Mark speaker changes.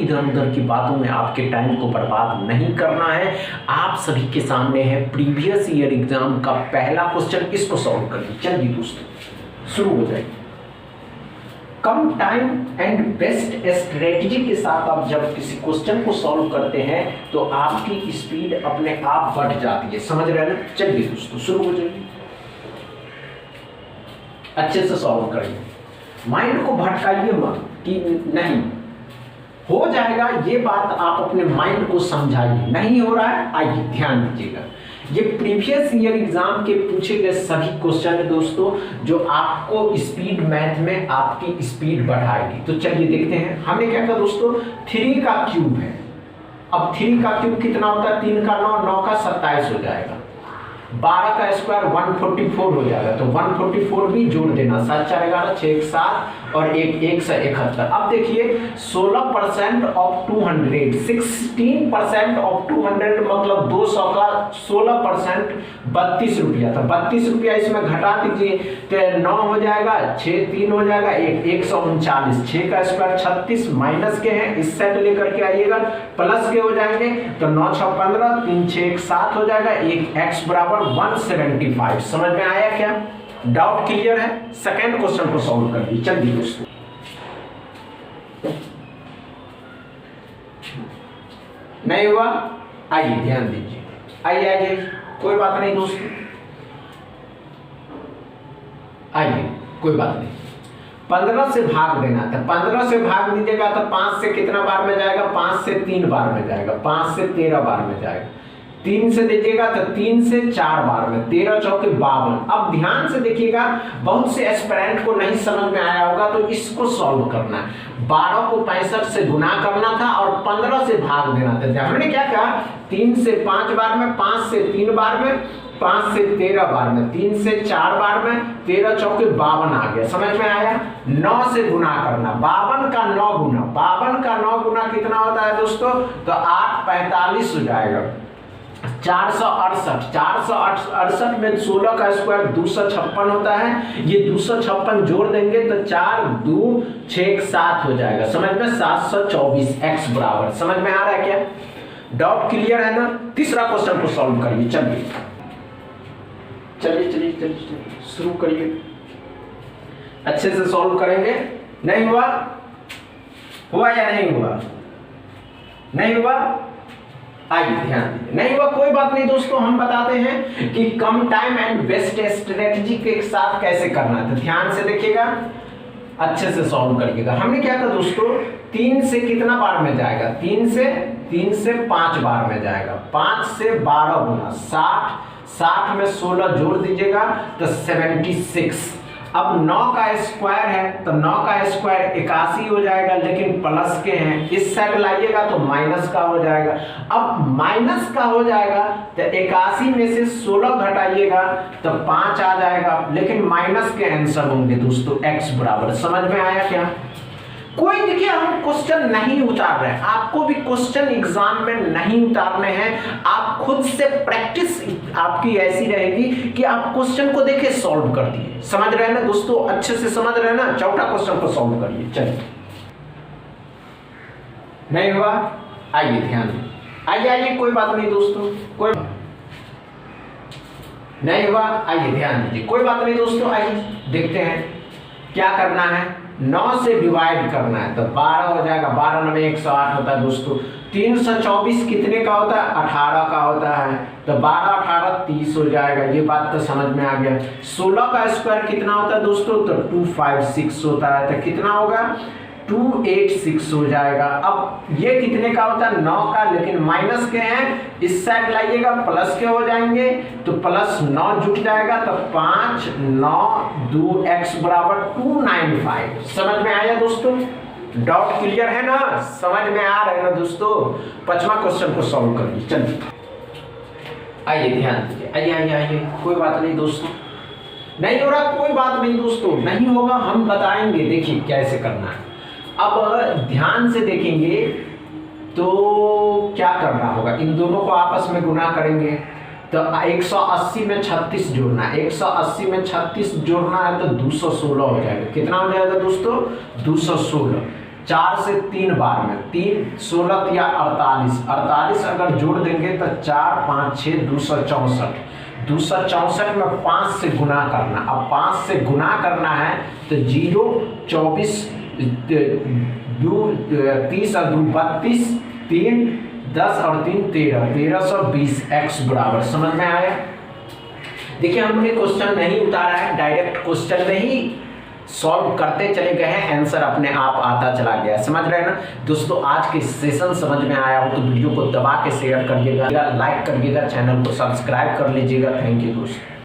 Speaker 1: इधर उधर की बातों में आपके टाइम को बर्बाद नहीं करना है। आप सभी के सामने है प्रीवियस ईयर एग्जाम का पहला क्वेश्चन, इसको सॉल्व करिए। चलिए दोस्तों शुरू हो जाइए। कम टाइम एंड बेस्ट स्ट्रेटजी के साथ आप जब किसी क्वेश्चन को सॉल्व करते हैं तो आपकी स्पीड अपने आप बढ़ जाती है, समझ रहे हैं ना। चलिए दोस्तों शुरू हो जाइए, अच्छे से सॉल्व करिए, माइंड को भटकाइए मत कि नहीं हो जाएगा, ये बात आप अपने माइंड को समझाइए। नहीं हो रहा है, आइए ध्यान दीजिएगा। ये प्रीवियस ईयर एग्जाम के पूछे गए सभी क्वेश्चन है दोस्तों, जो आपको स्पीड मैथ में आपकी स्पीड बढ़ाएगी। तो चलिए देखते हैं। हमने क्या कहा दोस्तों, 3 का क्यूब है। अब 3 का क्यूब कितना होता है, 3 का 9, 9 का 27 हो जाएगा, 12 का स्क्वायर 144 हो जाएगा। तो 144 भी जोड़ देना, 7 4 11 6 1 7 और 1 1 से 71। अब देखिए 16% ऑफ 200, 16% ऑफ 200 मतलब 200 का 16% 32 रुपया था। 32 रुपया इसमें घटा दीजिए तो 9 हो जाएगा, 6 3 हो जाएगा, 1 139, 6 का स्क्वायर 36, माइनस के हैं इस सेट लेकर के आइएगा, प्लस के हो जाएंगे तो 9 6 15, 3 6 1 7 हो जाएगा, 1 x बराबर 175। समझ में आया क्या? डाउट क्लियर है? सेकेंड क्वेश्चन को सॉल्व कर दी। चलिए दोस्तों नहीं हुआ, आइए ध्यान दीजिए, आइए आइए, कोई बात नहीं दोस्तों, आइए कोई बात नहीं। 15 से भाग देना था, 15 से भाग दीजिएगा तो 5 से कितना बार में जाएगा, 5 से 3 बार में जाएगा, 5 से 13 बार में जाएगा, 3 से दीजिएगा तो 3 से 4 बार में, 13 चौके 52। अब ध्यान से देखिएगा, बहुत से एस्पिरेंट को नहीं समझ में आया होगा तो इसको सॉल्व करना है। 12 को 65 से गुना करना था और 15 से भाग देना था। हमने क्या कहा, 3 से 5 बार में, 5 से 3 बार में, 5 से 13 बार में, 3 से 4 बार में, 13 चौके 52 आ गया। समझ में आया? 9 से गुना करना, 52 का 9 गुना, 52 का 9 गुना कितना होता है दोस्तों, तो 8 45 हो जाएगा, 468, 468 में 16 का स्क्वायर 256 होता है, ये 256 जोड़ देंगे तो 4 2 6 7 हो जाएगा। समझ में? 724 x बराबर। समझ में आ रहा है क्या? डाउट क्लियर है ना? तीसरा क्वेश्चन को सॉल्व करिए। चलिए चलिए चलिए चलिए शुरू करिए, अच्छे से सॉल्व करेंगे। नहीं हुआ, हुआ या नहीं हुआ? नहीं हुआ, आइए ध्यान दीजिए। नहीं हुआ कोई बात नहीं दोस्तों, हम बताते हैं कि कम टाइम एंड बेस्ट स्ट्रेटजी के साथ कैसे करना है। तो ध्यान से देखिएगा, अच्छे से सॉल्व करिएगा। हमने क्या कहा दोस्तों, 3 से कितना बार में जाएगा, 3 से 5 बार में जाएगा, 5 से 12 गुना 60, 60 में 16 जोड़ दीजिएगा तो 76। अब 9 का स्क्वायर है तो 9 का स्क्वायर 81 हो जाएगा, लेकिन प्लस के हैं, इस साइड लाइएगा तो माइनस का हो जाएगा। अब माइनस का हो जाएगा तो 81 में से 16 घटाइएगा तो 5 आ जाएगा, लेकिन माइनस के आंसर होंगे दोस्तों x बराबर। समझ में आया क्या? कोई देखिए, हम क्वेश्चन नहीं उतार रहे हैं, आपको भी क्वेश्चन एग्जाम में नहीं उतारने हैं। आप खुद से प्रैक्टिस आपकी ऐसी रहेगी कि आप क्वेश्चन को देखे सॉल्व कर दिए। समझ रहे हैं ना दोस्तों? अच्छे से समझ रहे हैं ना? चौथा क्वेश्चन को सॉल्व करिए। चलिए, नहीं हुआ, आइए ध्यान दें, आइए आइए, कोई बात नहीं दोस्तों, कोई नहीं हुआ, आइए ध्यान दीजिए, कोई बात नहीं दोस्तों। आइए देखते हैं क्या करना है। 9 से डिवाइड करना है तो 12 हो जाएगा, 12 9 108 होता है दोस्तों। 324 कितने का होता है, 18 का होता है, तो 12 18 30 हो जाएगा। ये बात तो समझ में आ गया। 16 का स्क्वायर कितना होता है दोस्तों, तो 256 होता है, तो कितना होगा, 286 हो जाएगा। अब ये कितने का होता है, 9 का, लेकिन माइनस के हैं, इस साइड लाइएगा, प्लस के हो जाएंगे तो प्लस 9 जुट जाएगा तो 5 9 2 x बराबर 295। समझ में आया दोस्तों? डाउट क्लियर है ना? समझ में आ रहा है ना दोस्तों? 5वां क्वेश्चन को सॉल्व करिए। चलिए आइए ध्यान दीजिए, आइए आइए आइए, कोई बात नहीं दोस्तों, नहीं हो रहा कोई बात नहीं दोस्तों, नहीं होगा हम बताएंगे, देखिए कैसे करना है। अब ध्यान से देखेंगे तो क्या करना होगा, इन दोनों को आपस में गुना करेंगे तो 180 में 36 जोड़ना है, 180 में 36 जोड़ना है तो 216 हो जाएगा। कितना हो जाएगा दोस्तों, 216। 4 से 3 बार में, 3 16 या 48, 48 अगर जोड़ देंगे तो 4 5 6 264, 264 में 5 से गुना करना। अब 5 से गुना करना है तो 0 24 2 30 और 2 32, 3 10 और 3 13, 1320 x बराबर। समझ में आया? देखिए हमने क्वेश्चन नहीं उतारा है, डायरेक्ट क्वेश्चन में ही सॉल्व करते चले गए हैं, आंसर अपने आप आता चला गया। समझ रहे हैं ना दोस्तों? आज के सेशन समझ में आया हो तो वीडियो को दबा के शेयर करिएगा, लाइक करिएगा, चैनल को सब्सक्राइब कर लीजिएगा। थैंक यू दोस्तों।